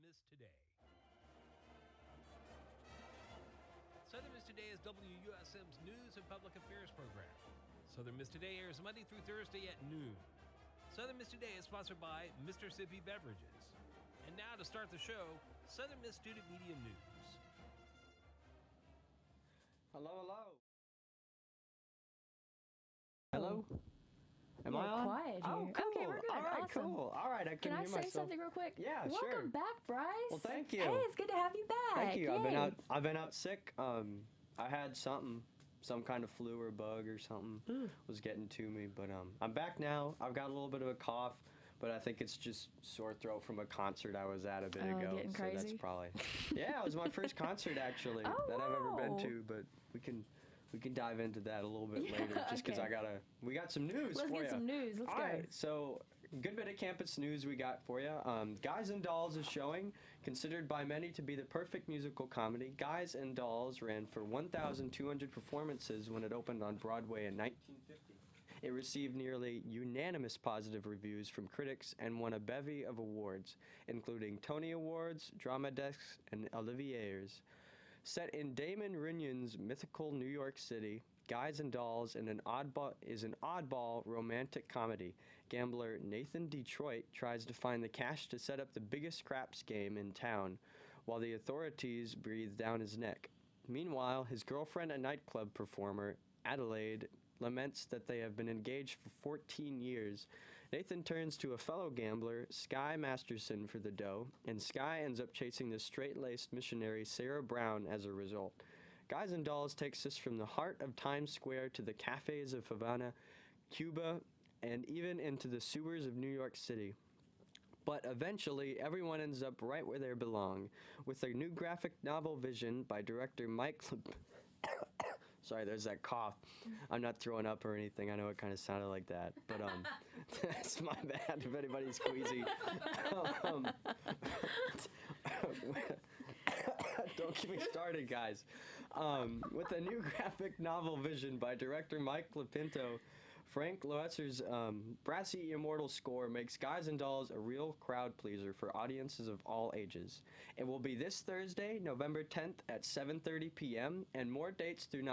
Miss Today. Southern Miss Today is WUSM's news and public affairs program. Southern Miss Today airs Monday through Thursday at noon. Southern Miss Today is sponsored by Mr. Sippy Beverages. And now to start the show, Southern Miss Student Media News. Hello, hello. Hello? Am I on? Quiet here. Oh, cool. Okay, we're good. All right, Awesome. cool. All right, I Can can I hear say myself. something real quick? Yeah, Welcome sure. back, Bryce. Well, thank you. Hey, it's good to have you back. Thank you. Yay. I've been out sick. I had some kind of flu or bug or something was getting to me, but I'm back now. I've got a little bit of a cough, but I think it's just sore throat from a concert I was at a bit ago. Getting so that's crazy? probably. Yeah, it was my first concert actually Oh, that I've ever been wow. to, but we can dive into that a little bit later just because okay. we got some news Let's for get you. some news. Let's All go. right, so good bit of campus news we got for you. Guys and Dolls is showing, considered by many to be the perfect musical comedy. Guys and Dolls ran for 1,200 performances when it opened on Broadway in 1950. It received nearly unanimous positive reviews from critics and won a bevy of awards, including Tony Awards, Drama Desks, and Olivier's. Set in Damon Runyon's mythical New York City, Guys and Dolls is an oddball romantic comedy. Gambler Nathan Detroit tries to find the cash to set up the biggest craps game in town, while the authorities breathe down his neck. Meanwhile, his girlfriend and nightclub performer, Adelaide, laments that they have been engaged for 14 years. Nathan turns to a fellow gambler, Sky Masterson, for the dough, and Sky ends up chasing the straight-laced missionary Sarah Brown as a result. Guys and Dolls takes us from the heart of Times Square to the cafes of Havana, Cuba, and even into the sewers of New York City. But eventually, everyone ends up right where they belong, with a new graphic novel vision by director Mike... Sorry, there's that cough. I'm not throwing up or anything. I know it kind of sounded like that, but that's my bad if anybody's queasy. Don't get me started, guys. With a new graphic novel vision by director Mike Lapinto, Frank Loetzer's brassy immortal score makes Guys and Dolls a real crowd pleaser for audiences of all ages. It will be this Thursday, November 10th at 7:30 p.m. and more dates through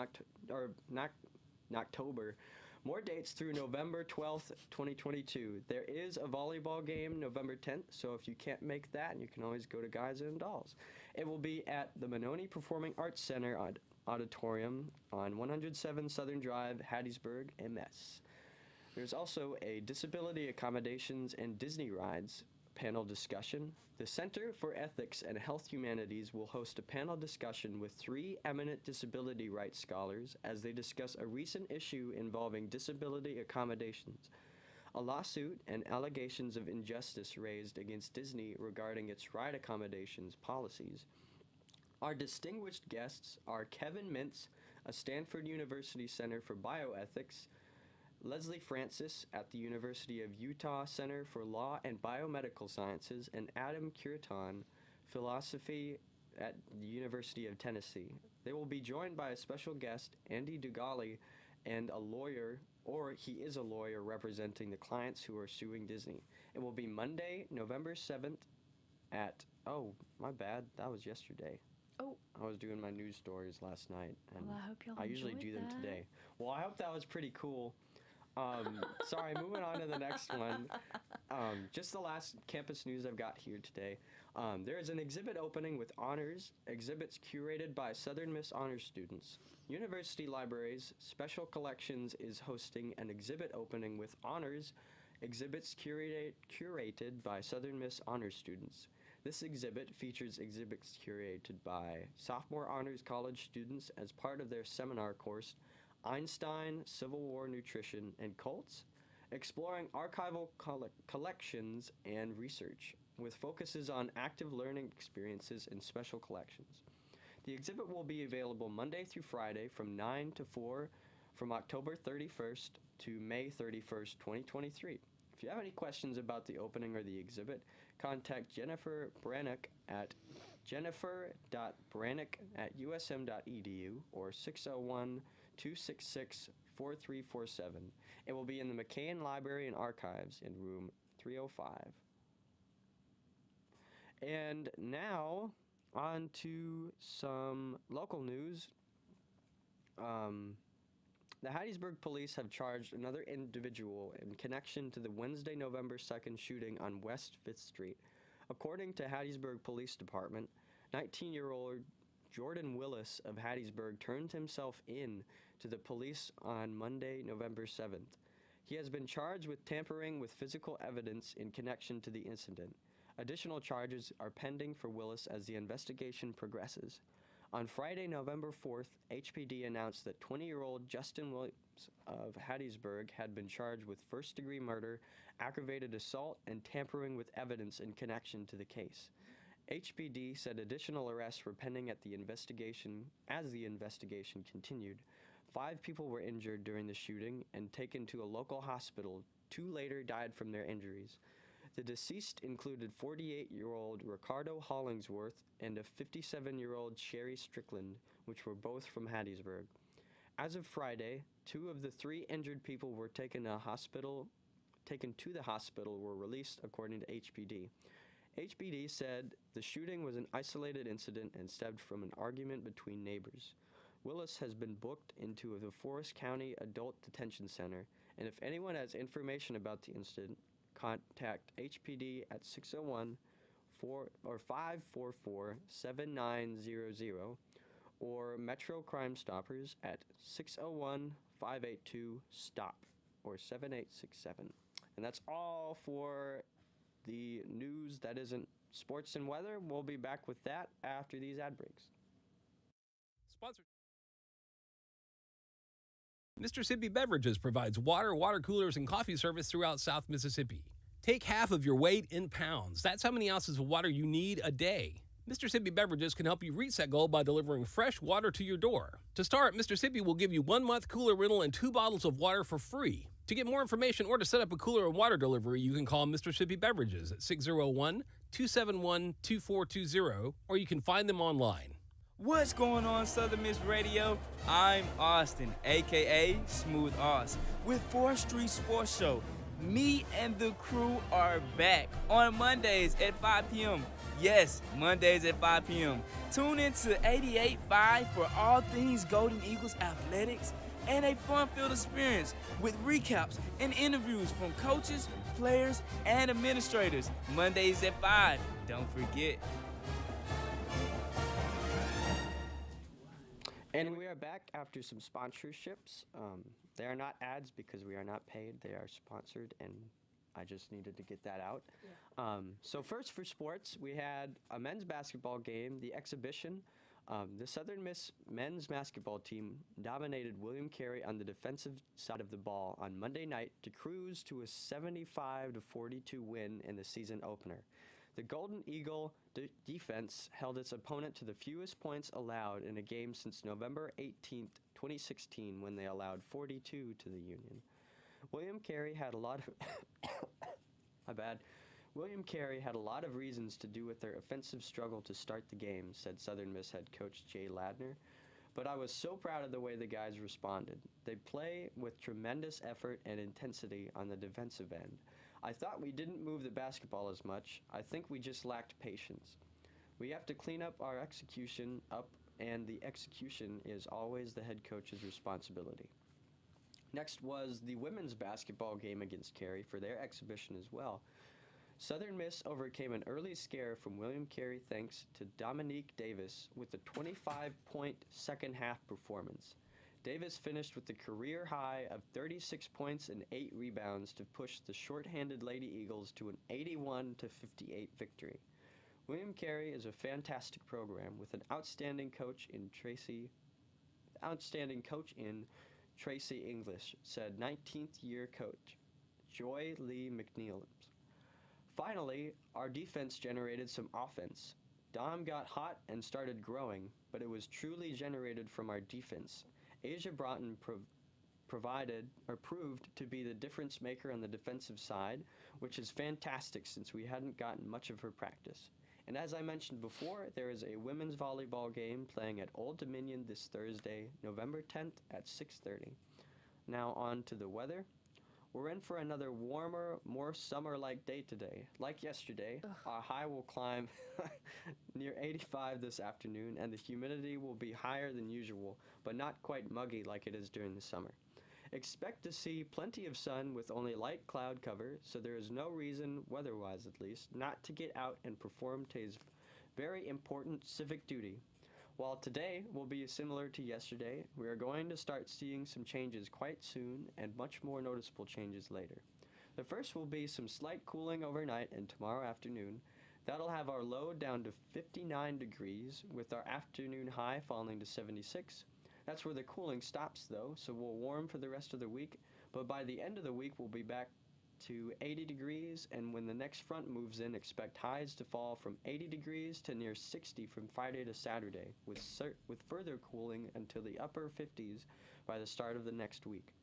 October. More dates through November 12th, 2022. There is a volleyball game November 10th, so if you can't make that, you can always go to Guys and Dolls. It will be at the Mononi Performing Arts Center Auditorium on 107 Southern Drive, Hattiesburg, MS. There's also a Disability Accommodations and Disney Rides panel discussion. The Center for Ethics and Health Humanities will host a panel discussion with 3 eminent disability rights scholars as they discuss a recent issue involving disability accommodations, a lawsuit and allegations of injustice raised against Disney regarding its ride accommodations policies. Our distinguished guests are Kevin Mintz, a Stanford University Center for Bioethics, Leslie Francis at the University of Utah Center for Law and Biomedical Sciences, and Adam Curiton, Philosophy at the University of Tennessee. They will be joined by a special guest, Andy Dugali, and a lawyer, or he is a lawyer representing the clients who are suing Disney. It will be Monday, November 7th at, oh, my bad, that was yesterday. Oh. I was doing my news stories last night, and Well, I hope y'all I usually enjoyed do them that. today. Well, I hope that was pretty cool. Sorry, moving on to the next one. Just the last campus news I've got here today. There is an exhibit opening with honors, exhibits curated by Southern Miss honors students. University Libraries Special Collections is hosting an exhibit opening with honors, exhibits curated by Southern Miss honors students. This exhibit features exhibits curated by sophomore honors college students as part of their seminar course, Einstein, Civil War Nutrition, and Cults, exploring archival collections and research, with focuses on active learning experiences and special collections. The exhibit will be available Monday through Friday from 9 to 4 from October 31st to May 31st, 2023. If you have any questions about the opening or the exhibit, contact Jennifer Brannock at jennifer.brannock@usm.edu or 601-266-4347. It will be in the McCain Library and Archives in room 305. And now, on to some local news. The Hattiesburg police have charged another individual in connection to the Wednesday, November 2nd shooting on West 5th Street. According to Hattiesburg Police Department, 19-year-old Jordan Willis of Hattiesburg turned himself in to the police on Monday, November 7th. He has been charged with tampering with physical evidence in connection to the incident. Additional charges are pending for Willis as the investigation progresses. On Friday, November 4th, HPD announced that 20-year-old Justin Williams of Hattiesburg had been charged with first-degree murder, aggravated assault, and tampering with evidence in connection to the case. HPD said additional arrests were pending at the investigation as the investigation continued. 5 people were injured during the shooting and taken to a local hospital. 2 later died from their injuries. The deceased included 48-year-old Ricardo Hollingsworth and a 57-year-old Sherry Strickland, which were both from Hattiesburg. As of Friday, 2 of the 3 injured people were taken to the hospital were released, according to HPD. HPD said the shooting was an isolated incident and stemmed from an argument between neighbors. Willis has been booked into the Forest County Adult Detention Center, and if anyone has information about the incident, contact HPD at 544-7900 or Metro Crime Stoppers at 601-582-STOP or 7867. And that's all for the news that isn't sports and weather. We'll be back with that after these ad breaks. Sponsored. Mississippi Beverages provides water coolers, and coffee service throughout South Mississippi. Take half of your weight in pounds. That's how many ounces of water you need a day. Mississippi Beverages can help you reach that goal by delivering fresh water to your door. To start, Mississippi will give you 1-month cooler rental and 2 bottles of water for free. To get more information or to set up a cooler and water delivery, you can call Mississippi Beverages at 601-271-2420, or you can find them online. What's going on, Southern Miss Radio? I'm Austin, aka Smooth Oz, with 4th Street Sports Show. Me and the crew are back on Mondays at 5 p.m. Yes, Mondays at 5 p.m. Tune in to 88.5 for all things Golden Eagles athletics and a fun-filled experience with recaps and interviews from coaches, players, and administrators. Mondays at 5. Don't forget. And we are back after some sponsorships. They are not ads because we are not paid. They are sponsored, and I just needed to get that out. Yeah. So first for sports, we had a men's basketball game, the exhibition. The Southern Miss men's basketball team dominated William Carey on the defensive side of the ball on Monday night to cruise to a 75-42 win in the season opener. The Golden Eagle defense held its opponent to the fewest points allowed in a game since November 18th, 2016, when they allowed 42 to the Union. William Carey had a lot of reasons to do with their offensive struggle to start the game, said Southern Miss head coach Jay Ladner. But I was so proud of the way the guys responded. They play with tremendous effort and intensity on the defensive end. I thought we didn't move the basketball as much. I think we just lacked patience. We have to clean up our execution and the execution is always the head coach's responsibility. Next was the women's basketball game against Carey for their exhibition as well. Southern Miss overcame an early scare from William Carey thanks to Dominique Davis with a 25-point second-half performance. Davis finished with a career high of 36 points and 8 rebounds to push the short-handed Lady Eagles to an 81-58 victory. William Carey is a fantastic program with an outstanding coach in Tracy English, said 19th-year coach Joy Lee McNeil. Finally, our defense generated some offense. Dom got hot and started growing, but it was truly generated from our defense. Asia Broughton proved to be the difference maker on the defensive side, which is fantastic since we hadn't gotten much of her practice. And as I mentioned before, there is a women's volleyball game playing at Old Dominion this Thursday, November 10th at 6:30. Now on to the weather. We're in for another warmer, more summer-like day today. Like yesterday, our high will climb near 85 this afternoon, and the humidity will be higher than usual, but not quite muggy like it is during the summer. Expect to see plenty of sun with only light cloud cover, so there is no reason, weather-wise at least, not to get out and perform today's very important civic duty. While today will be similar to yesterday, we are going to start seeing some changes quite soon and much more noticeable changes later. The first will be some slight cooling overnight and tomorrow afternoon. That'll have our low down to 59 degrees with our afternoon high falling to 76. That's where the cooling stops though, so we'll warm for the rest of the week, but by the end of the week we'll be back to 80 degrees, and when the next front moves in, expect highs to fall from 80 degrees to near 60 from Friday to Saturday, with further cooling until the upper 50s by the start of the next week.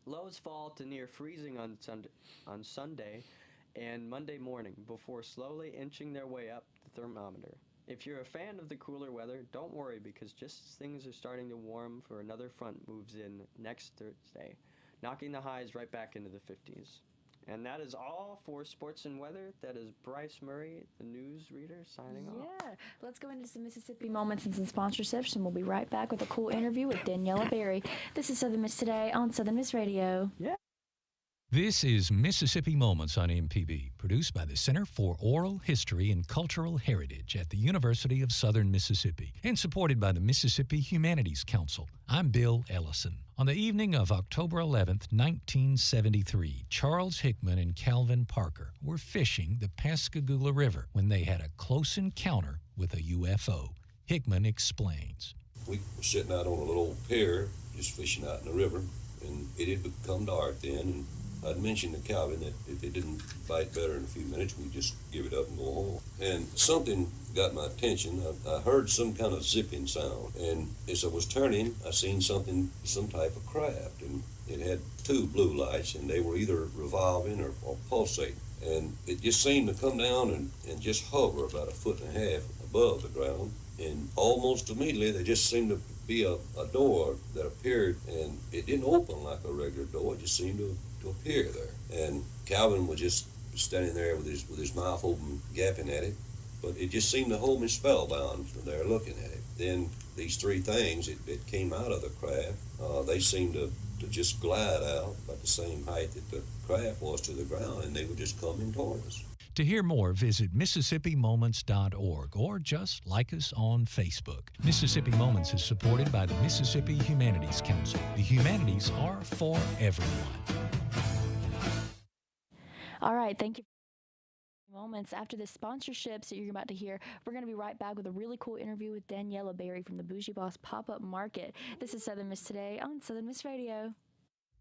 Lows fall to near freezing on Sunday and Monday morning before slowly inching their way up the thermometer. If you're a fan of the cooler weather, don't worry because just as things are starting to warm for another front moves in next Thursday, knocking the highs right back into the 50s. And that is all for sports and weather. That is Bryce Murray, the news reader, signing off. Yeah, let's go into some Mississippi moments and some sponsorships, and we'll be right back with a cool interview with Daniela Berry. This is Southern Miss Today on Southern Miss Radio. Yeah. This is Mississippi Moments on MPB, produced by the Center for Oral History and Cultural Heritage at the University of Southern Mississippi and supported by the Mississippi Humanities Council. I'm Bill Ellison. On the evening of October 11th, 1973, Charles Hickman and Calvin Parker were fishing the Pascagoula River when they had a close encounter with a UFO. Hickman explains. We were sitting out on a little pier, just fishing out in the river, and it had become dark then, and I'd mentioned to Calvin that if it didn't bite better in a few minutes, we'd just give it up and go home. And something got my attention. I heard some kind of zipping sound, and as I was turning, I seen something, some type of craft, and it had two blue lights, and they were either revolving or pulsating. And it just seemed to come down and just hover about 1.5 feet above the ground, and almost immediately there just seemed to be a door that appeared, and it didn't open like a regular door. It just seemed to appear there. And Calvin was just standing there with his mouth open, gaping at it, but it just seemed to hold me spellbound from there looking at it. Then these three things that came out of the craft, they seemed to just glide out about the same height that the craft was to the ground, and they were just coming toward us. To hear more, visit MississippiMoments.org or just like us on Facebook. Mississippi Moments is supported by the Mississippi Humanities Council. The humanities are for everyone. All right, thank you. Moments after the sponsorships that you're about to hear, we're going to be right back with a really cool interview with Daniela Berry from the Bougie Boss Pop-Up Market. This is Southern Miss Today on Southern Miss Radio.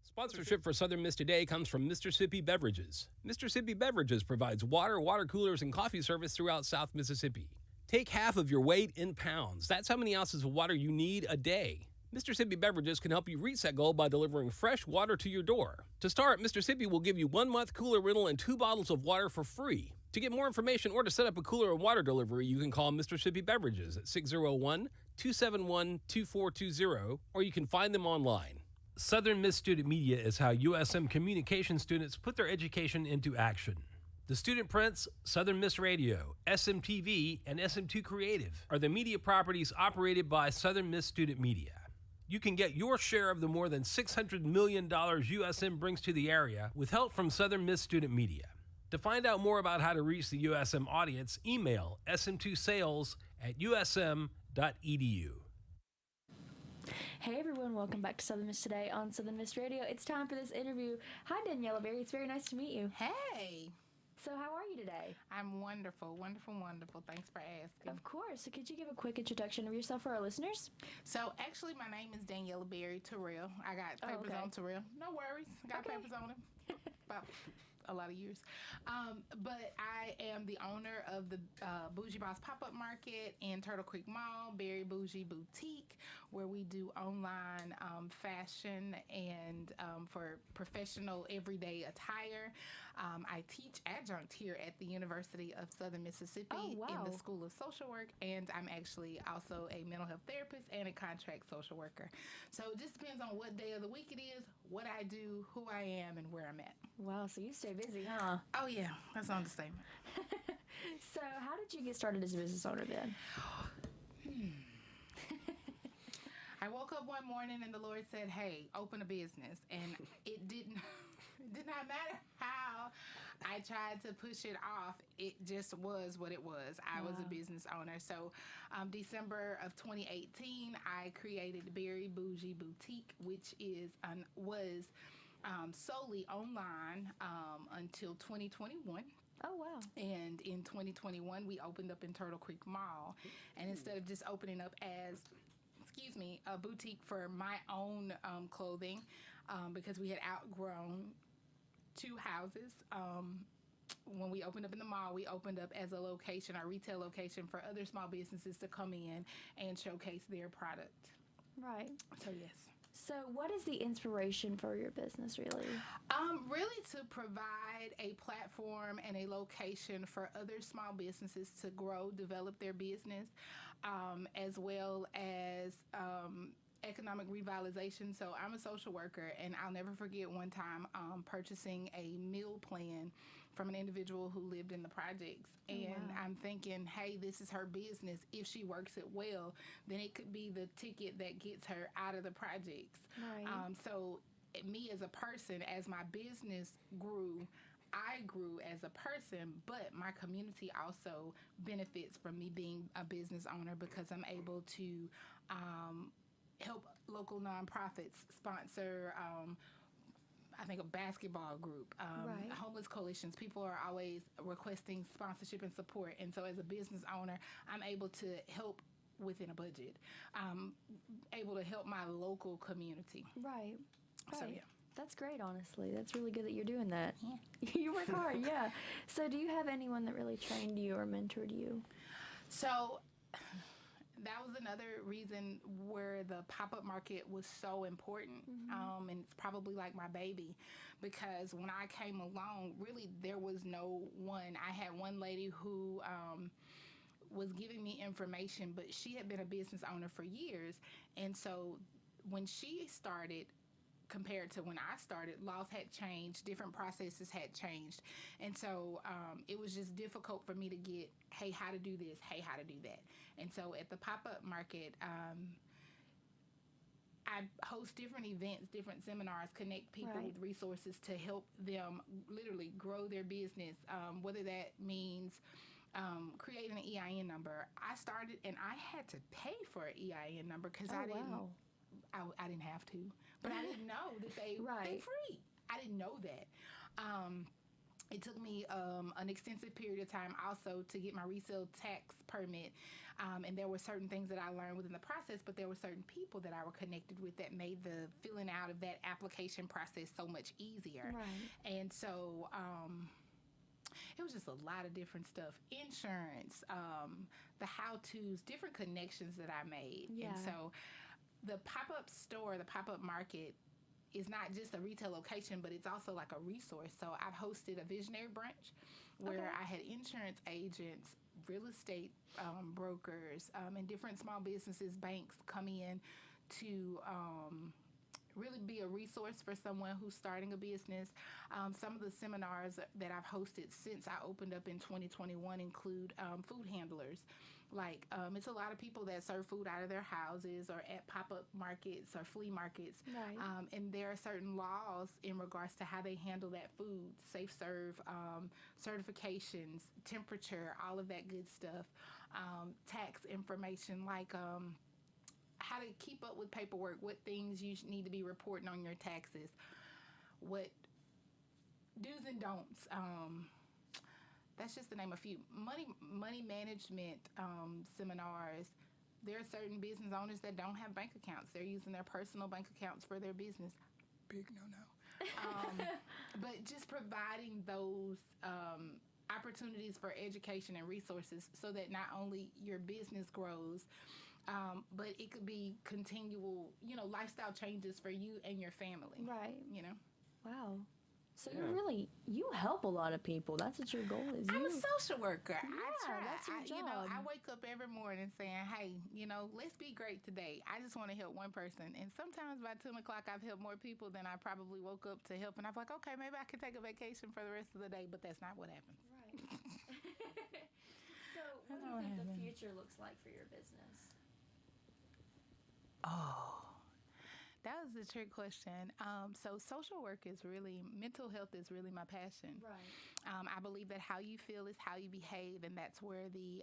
Sponsorship for Southern Miss Today comes from Mississippi Beverages. Mississippi Beverages provides water coolers, and coffee service throughout South Mississippi. Take half of your weight in pounds. That's how many ounces of water you need a day. Mississippi Beverages can help you reach that goal by delivering fresh water to your door. To start, Mississippi will give you 1 month cooler rental and 2 bottles of water for free. To get more information or to set up a cooler and water delivery, you can call Mississippi Beverages at 601-271-2420, or you can find them online. Southern Miss Student Media is how USM communication students put their education into action. The student prints, Southern Miss Radio, SMTV, and SM2 Creative are the media properties operated by Southern Miss Student Media. You can get your share of the more than $600 million USM brings to the area with help from Southern Miss Student Media. To find out more about how to reach the USM audience, email sm2sales@usm.edu. Hey everyone, welcome back to Southern Miss Today on Southern Miss Radio. It's time for this interview. Hi Daniela Berry, it's very nice to meet you. Hey, So how are you today? I'm wonderful, wonderful, wonderful. Thanks for asking. Of course. So could you give a quick introduction of yourself for our listeners? So actually, my name is Daniela Berry Terrell. I got papers okay. on Terrell. No worries. Got Okay. papers on him. About a lot of years. But I am the owner of the Bougie Boss Pop-Up Market in Turtle Creek Mall, Berry Bougie Boutique, where we do online fashion and for professional everyday attire. I teach adjunct here at the University of Southern Mississippi Oh, wow. in the School of Social Work, and I'm actually also a mental health therapist and a contract social worker. So it just depends on what day of the week it is, what I do, who I am, and where I'm at. Wow, so you stay busy, huh? Oh, yeah, that's an understatement. So how did you get started as a business owner then? I woke up one morning and the Lord said, hey, open a business. And it did not matter how I tried to push it off. It just was what it was. I was a business owner. So December of 2018, I created Berry Bougie Boutique, which was solely online until 2021. Oh, wow. And in 2021, we opened up in Turtle Creek Mall. And instead of just opening up as a boutique for my own clothing, because we had outgrown 2 houses. When we opened up in the mall, we opened up as a location, our retail location, for other small businesses to come in and showcase their product. Right. So, yes. So what is the inspiration for your business, really? Really to provide a platform and a location for other small businesses to grow, develop their business, as well as economic revitalization. So I'm a social worker, and I'll never forget one time purchasing a meal plan from an individual who lived in the projects. And I'm thinking, hey, this is her business. If she works it well, then it could be the ticket that gets her out of the projects. Right. So me as a person, as my business grew, I grew as a person, but my community also benefits from me being a business owner, because I'm able to help local nonprofits sponsor, I think, a basketball group, homeless coalitions. People are always requesting sponsorship and support. And so as a business owner, I'm able to help within a budget, able to help my local community. Right. So, yeah. That's great, honestly. That's really good that you're doing that. Yeah. You work hard, yeah. So do you have anyone that really trained you or mentored you? So that was another reason where the pop-up market was so important. And it's probably like my baby, because when I came along, really there was no one. I had one lady who was giving me information, but she had been a business owner for years. And so when she started, compared to when I started, laws had changed, different processes had changed. And so it was just difficult for me to get, hey, how to do this, hey, how to do that. And so at the pop-up market, I host different events, different seminars, connect people with resources to help them literally grow their business, whether that means creating an EIN number. I started, and I had to pay for an EIN number because I didn't have to, but I didn't know that they're free. I didn't know that. It took me an extensive period of time also to get my resale tax permit. And there were certain things that I learned within the process, but there were certain people that I were connected with that made the filling out of that application process so much easier. Right. And so it was just a lot of different stuff. Insurance, the how-tos, different connections that I made. Yeah. And so the pop-up store, the pop-up market, is not just a retail location, but it's also like a resource. So I've hosted a visionary brunch where I had insurance agents, real estate brokers, and different small businesses, banks come in to really be a resource for someone who's starting a business. Some of the seminars that I've hosted since I opened up in 2021 include food handlers. Like, it's a lot of people that serve food out of their houses or at pop-up markets or flea markets. Right. And there are certain laws in regards to how they handle that food, safe serve, certifications, temperature, all of that good stuff. Tax information, like how to keep up with paperwork, what things you need to be reporting on your taxes, what do's and don'ts. That's just to name a few. Money management seminars. There are certain business owners that don't have bank accounts. They're using their personal bank accounts for their business. Big no-no. But just providing those opportunities for education and resources so that not only your business grows, but it could be continual, lifestyle changes for you and your family. Right. You know? Wow. So you help a lot of people. That's what your goal is. I'm a social worker. I Yeah, try. that's your You know, job. I wake up every morning saying, hey, you know, let's be great today. I just want to help one person. And sometimes by 10 o'clock, I've helped more people than I probably woke up to help. And I'm like, okay, maybe I can take a vacation for the rest of the day. But that's not what happens. Right. So, what do you think the future looks like for your business? Oh, that was a trick question. So social work is really, mental health is really my passion. Right. I believe that how you feel is how you behave, and that's where the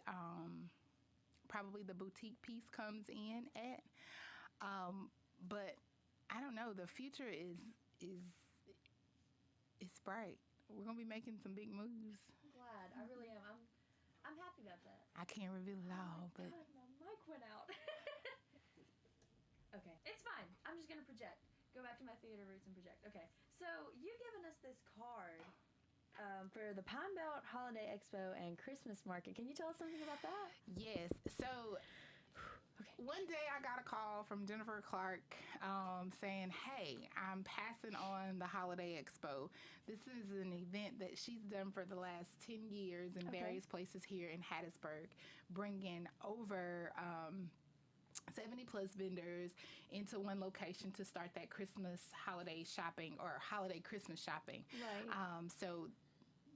probably the boutique piece comes in at. But I don't know. The future is bright. We're gonna be making some big moves. I'm glad. I really am. I'm happy about that. I can't reveal it all, but God, my mic went out. Okay, it's fine. I'm just gonna project. Go back to my theater roots and project. Okay, so you've given us this card for the Pine Belt Holiday Expo and Christmas Market. Can you tell us something about that? yes. So one day I got a call from Jennifer Clark saying, hey, I'm passing on the Holiday Expo. This is an event that she's done for the last 10 years in various places here in Hattiesburg, bringing over 70 plus vendors into one location to start that Christmas holiday shopping or holiday Christmas shopping. Right. So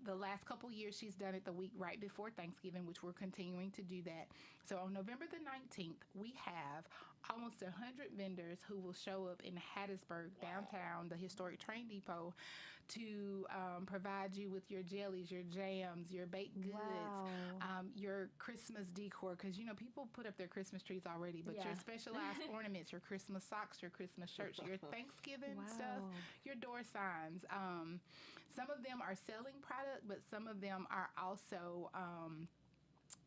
the last couple years she's done it the week right before Thanksgiving, which we're continuing to do that. So on November the 19th, we have almost 100 vendors who will show up in Hattiesburg, downtown, the historic train depot, to provide you with your jellies, your jams, your baked goods, your Christmas decor. Because, you know, people put up their Christmas trees already, but your specialized ornaments, your Christmas socks, your Christmas shirts, your Thanksgiving stuff, your door signs. Some of them are selling product, but some of them are also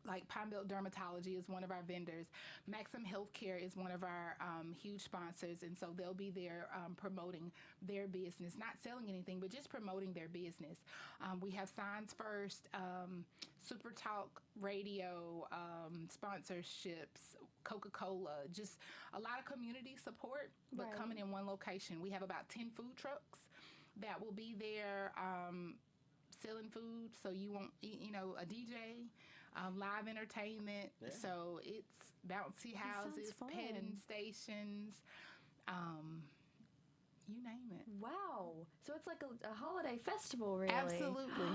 like Pine Belt Dermatology is one of our vendors. Maxim Healthcare is one of our huge sponsors, and so they'll be there promoting their business, not selling anything, but just promoting their business. We have Signs First, Super Talk Radio, sponsorships, Coca-Cola, just a lot of community support, but coming in one location. We have about 10 food trucks that will be there selling food, so you won't, you know, a DJ, live entertainment. So it's bouncy houses, petting stations, you name it. Wow. So it's like a holiday festival, really. Absolutely.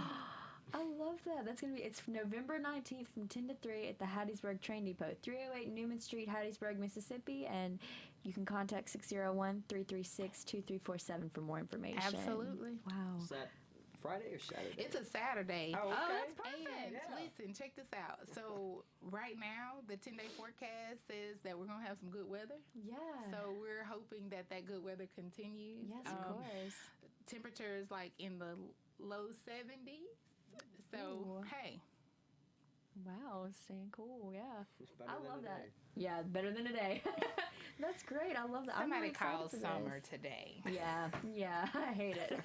I love that. It's November 19th from 10 to 3 at the Hattiesburg Train Depot, 308 Newman Street, Hattiesburg, Mississippi, and you can contact 601-336-2347 for more information. Absolutely. Wow. Is that Friday or Saturday? It's a Saturday. Oh, okay. Oh, that's perfect. And listen, check this out. So right now, the 10-day forecast says that we're going to have some good weather. Yeah. So we're hoping that good weather continues. Yes, of course. Temperatures like in the low 70s. So, hey. Wow, staying cool, yeah. I love that. Yeah, better than a day. That's great. I love that. Somebody I'm really calls excited for summer this. today. Yeah, I hate it.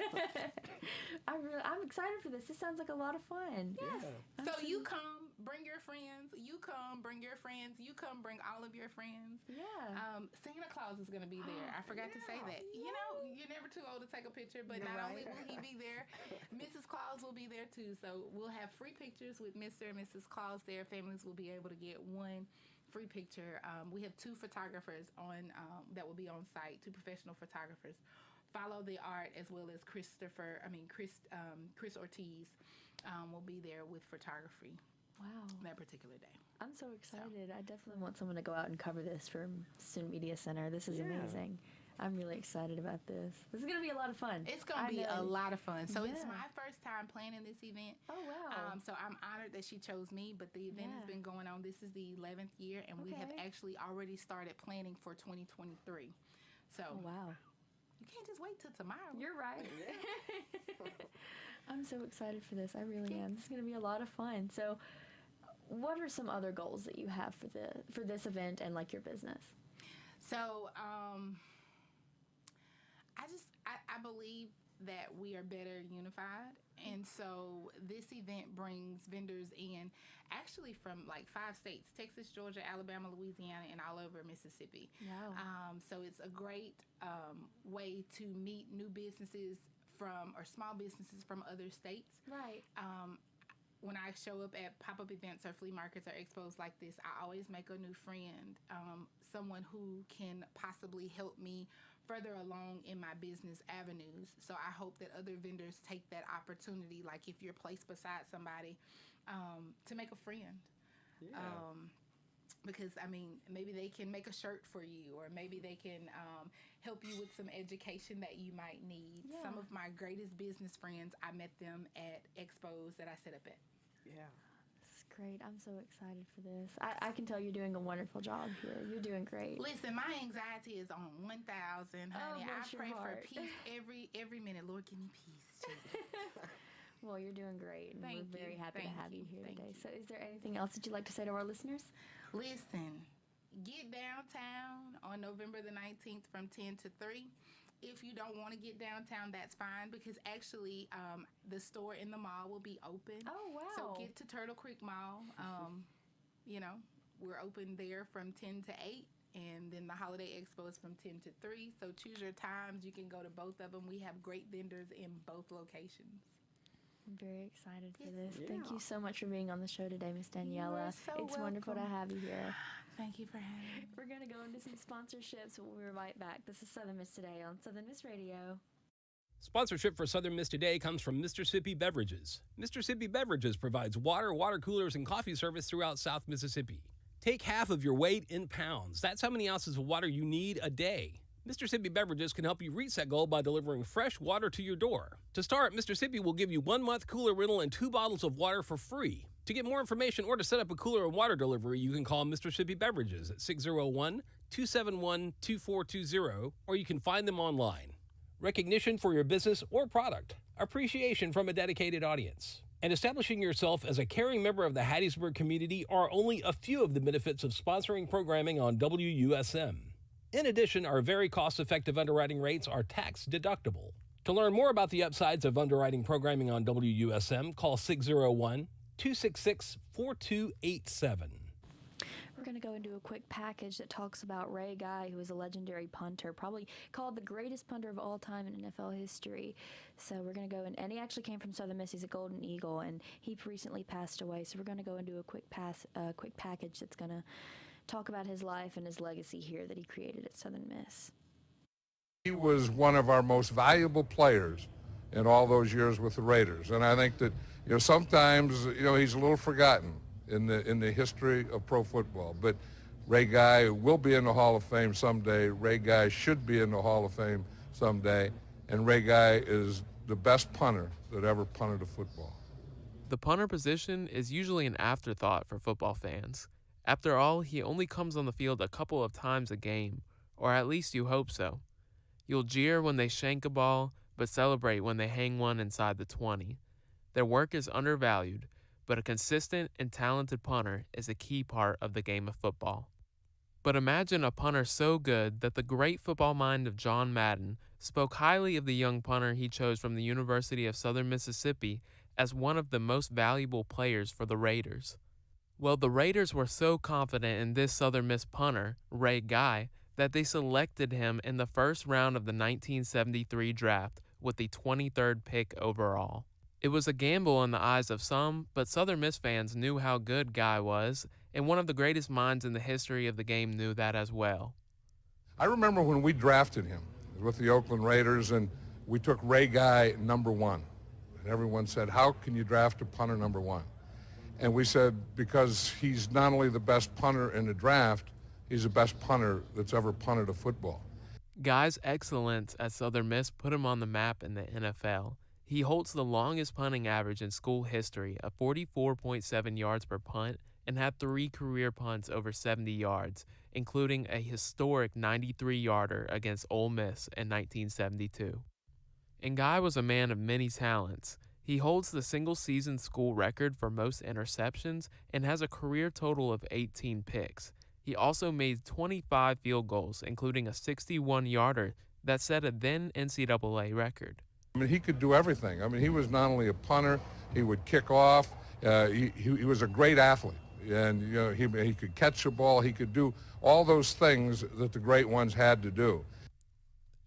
I'm excited for this. This sounds like a lot of fun. Yes. So you come, bring your friends. You come, bring your friends. You come, bring all of your friends. Yeah. Santa Claus is going to be there. I forgot to say that. You know, you're never too old to take a picture, but not only will he be there, Mrs. Claus will be there too. So we'll have free pictures with Mr. and Mrs. Claus there. Families will be able to get one free picture. We have 2 photographers on that will be on site, 2 professional photographers. Follow the art, as well as Chris Ortiz will be there with photography. Wow. That particular day. I'm so excited. I definitely want someone to go out and cover this for Student Media Center. This is amazing. I'm really excited about this. This is going to be a lot of fun. It's going to be a lot of fun. So it's Yeah. my first time planning this event. Oh, wow. So I'm honored that she chose me, but the event has been going on. This is the 11th year, and we have actually already started planning for 2023. So Oh, wow. you can't just wait till tomorrow. You're right. I'm so excited for this. I really am. This is going to be a lot of fun. So, what are some other goals that you have for this event and like your business? So I believe that we are better unified, and so this event brings vendors in actually from like 5 states: Texas, Georgia, Alabama, Louisiana, and all over Mississippi. Wow. So it's a great way to meet new businesses or small businesses from other states. Right. When I show up at pop-up events or flea markets or expos like this, I always make a new friend, someone who can possibly help me further along in my business avenues. So I hope that other vendors take that opportunity, like if you're placed beside somebody, to make a friend. Yeah. Because, I mean, maybe they can make a shirt for you, or maybe they can help you with some education that you might need. Yeah. Some of my greatest business friends, I met them at expos that I set up at. Yeah. It's great. I'm so excited for this. I can tell you're doing a wonderful job here. You're doing great. Listen, my anxiety is on 1,000, honey. I bless your pray heart. for peace every minute. Lord, give me peace, Jesus. Well, you're doing great, and Thank we're very you. happy to Thank have you you. here Thank today. you. So is there anything else that you'd like to say to our listeners? Listen, get downtown on November the 19th from 10 to 3. If you don't want to get downtown, that's fine, because actually the store in the mall will be open. Oh, wow. So get to Turtle Creek Mall. You know, we're open there from 10 to 8. And then the Holiday Expo is from 10 to 3. So choose your times. You can go to both of them. We have great vendors in both locations. I'm very excited for Yes. this. Thank Yeah. you so much for being on the show today, Miss Daniela. so It's wonderful to welcome. have you here. Thank you for having me. We're going to go into some sponsorships when we're right back. This is Southern Miss Today on Southern Miss Radio. Sponsorship for Southern Miss Today comes from Mississippi Beverages. Mississippi Beverages provides water, water coolers, and coffee service throughout South Mississippi. Take half of your weight in pounds. That's how many ounces of water you need a day. Mississippi Beverages can help you reach that goal by delivering fresh water to your door. To start, Mississippi will give you 1 month cooler rental and 2 bottles of water for free. To get more information or to set up a cooler and water delivery, you can call Mississippi Beverages at 601-271-2420, or you can find them online. Recognition for your business or product. Appreciation from a dedicated audience. And establishing yourself as a caring member of the Hattiesburg community are only a few of the benefits of sponsoring programming on WUSM. In addition, our very cost-effective underwriting rates are tax deductible. To learn more about the upsides of underwriting programming on WUSM, call 601-266-4287. We're going to go into a quick package that talks about Ray Guy, who is a legendary punter, probably called the greatest punter of all time in NFL history. So we're going to go in, and he actually came from Southern Miss. He's a Golden Eagle, and he recently passed away. So we're going to go into a quick package that's going to talk about his life and his legacy here that he created at Southern Miss. He was one of our most valuable players in all those years with the Raiders, and I think that sometimes he's a little forgotten in the history of pro football. But Ray Guy will be in the Hall of Fame someday. Ray Guy should be in the Hall of Fame someday, and Ray Guy is the best punter that ever punted a football. The punter position is usually an afterthought for football fans. After all, he only comes on the field a couple of times a game, or at least you hope so. You'll jeer when they shank a ball, but celebrate when they hang one inside the 20. Their work is undervalued, but a consistent and talented punter is a key part of the game of football. But imagine a punter so good that the great football mind of John Madden spoke highly of the young punter he chose from the University of Southern Mississippi as one of the most valuable players for the Raiders. Well, the Raiders were so confident in this Southern Miss punter, Ray Guy, that they selected him in the first round of the 1973 draft with the 23rd pick overall. It was a gamble in the eyes of some, but Southern Miss fans knew how good Guy was, and one of the greatest minds in the history of the game knew that as well. I remember when we drafted him with the Oakland Raiders, and we took Ray Guy number 1. And everyone said, how can you draft a punter number 1? And we said, because he's not only the best punter in the draft, he's the best punter that's ever punted a football. Guy's excellence at Southern Miss put him on the map in the NFL. He holds the longest punting average in school history of 44.7 yards per punt and had 3 career punts over 70 yards, including a historic 93-yarder against Ole Miss in 1972. And Guy was a man of many talents. He holds the single-season school record for most interceptions and has a career total of 18 picks. He also made 25 field goals, including a 61-yarder that set a then NCAA record. I mean, he could do everything. I mean, he was not only a punter, he would kick off. He was a great athlete, and he could catch the ball. He could do all those things that the great ones had to do.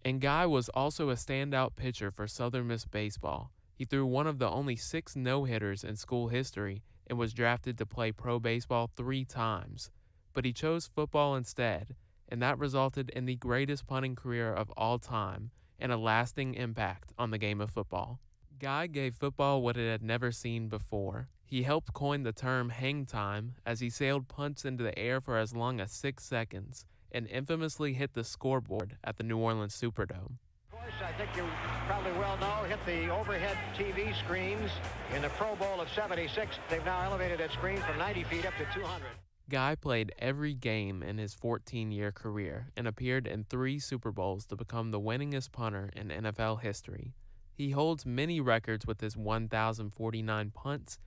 And Guy was also a standout pitcher for Southern Miss baseball. He threw one of the only 6 no-hitters in school history and was drafted to play pro baseball 3 times. But he chose football instead, and that resulted in the greatest punting career of all time and a lasting impact on the game of football. Guy gave football what it had never seen before. He helped coin the term hang time as he sailed punts into the air for as long as 6 seconds and infamously hit the scoreboard at the New Orleans Superdome. I think you probably well know, hit the overhead TV screens in the Pro Bowl of '76. They've now elevated that screen from 90 feet up to 200. Guy played every game in his 14-year career and appeared in 3 Super Bowls to become the winningest punter in NFL history. He holds many records with his 1,049 punts,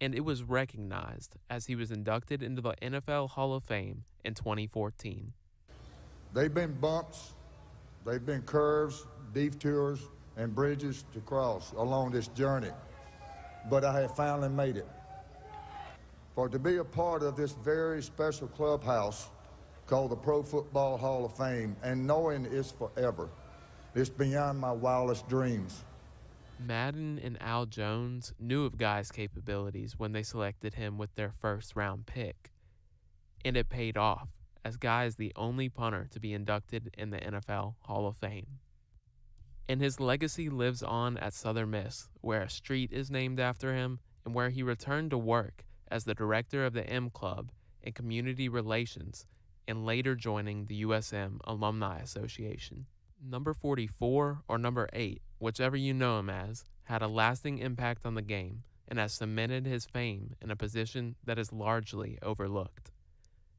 and it was recognized as he was inducted into the NFL Hall of Fame in 2014. They've been bumps, they've been curves, detours, and bridges to cross along this journey, but I have finally made it. For to be a part of this very special clubhouse called the Pro Football Hall of Fame, and knowing it's forever, it's beyond my wildest dreams. Madden and Al Jones knew of Guy's capabilities when they selected him with their first-round pick, and it paid off, as Guy is the only punter to be inducted in the NFL Hall of Fame. And his legacy lives on at Southern Miss, where a street is named after him and where he returned to work as the director of the M Club and Community Relations, and later joining the USM Alumni Association. Number 44 or number 8, whichever you know him as, had a lasting impact on the game and has cemented his fame in a position that is largely overlooked.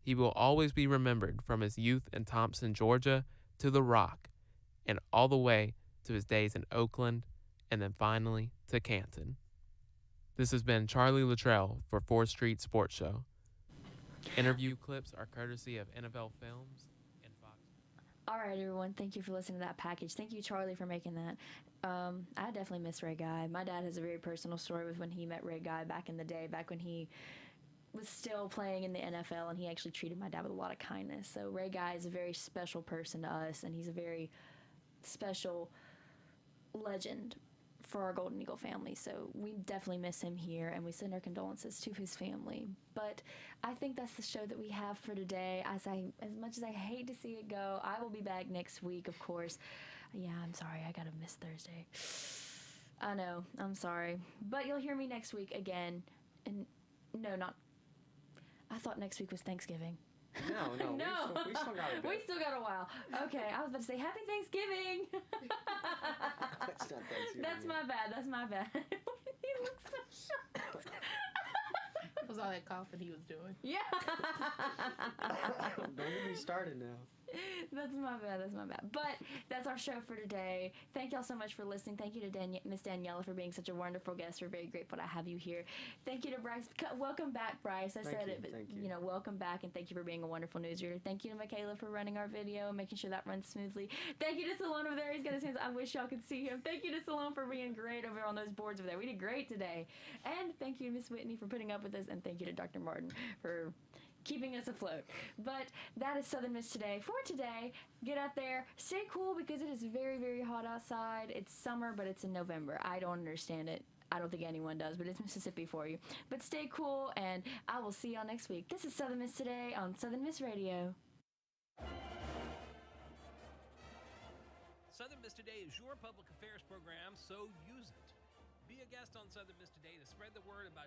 He will always be remembered from his youth in Thompson, Georgia, to The Rock, and all the way to his days in Oakland, and then finally to Canton. This has been Charlie Luttrell for 4th Street Sports Show. Interview clips are courtesy of NFL Films and Fox. All right, everyone. Thank you for listening to that package. Thank you, Charlie, for making that. I definitely miss Ray Guy. My dad has a very personal story with when he met Ray Guy back in the day, back when he was still playing in the NFL, and he actually treated my dad with a lot of kindness. So Ray Guy is a very special person to us, and he's a very special legend for our Golden Eagle family. So we definitely miss him here, and we send our condolences to his family. But I think that's the show that we have for today. As much as I hate to see it go, I will be back next week, of course. Yeah, I'm sorry, I gotta miss Thursday. I know, I'm sorry. But you'll hear me next week again. And no, not... I thought next week was Thanksgiving. No. No. We still got a bit. We still got a while. Okay, I was about to say Happy Thanksgiving. That's not Thanksgiving. That's my bad. That's my bad. He looks so shocked. It was all that coughing he was doing. Yeah. Don't get me started now. That's my bad. That's my bad. But that's our show for today. Thank y'all so much for listening. Thank you to Miss Daniela for being such a wonderful guest. We're very grateful to have you here. Thank you to Bryce. Welcome back, Bryce. I said it, but you know, welcome back, and thank you for being a wonderful newsreader. Thank you to Michaela for running our video and making sure that runs smoothly. Thank you to Salone over there. He's got his hands. I wish y'all could see him. Thank you to Salone for being great over on those boards over there. We did great today. And thank you to Miss Whitney for putting up with us, and thank you to Dr. Martin for keeping us afloat. But that is Southern Miss Today. For today, get out there, stay cool, because it is very, very hot outside. It's summer, but it's in November. I don't understand it. I don't think anyone does, but it's Mississippi for you. But stay cool, and I will see y'all next week. This is Southern Miss Today on Southern Miss Radio. Southern Miss Today is your public affairs program, so use it. Be a guest on Southern Miss Today to spread the word about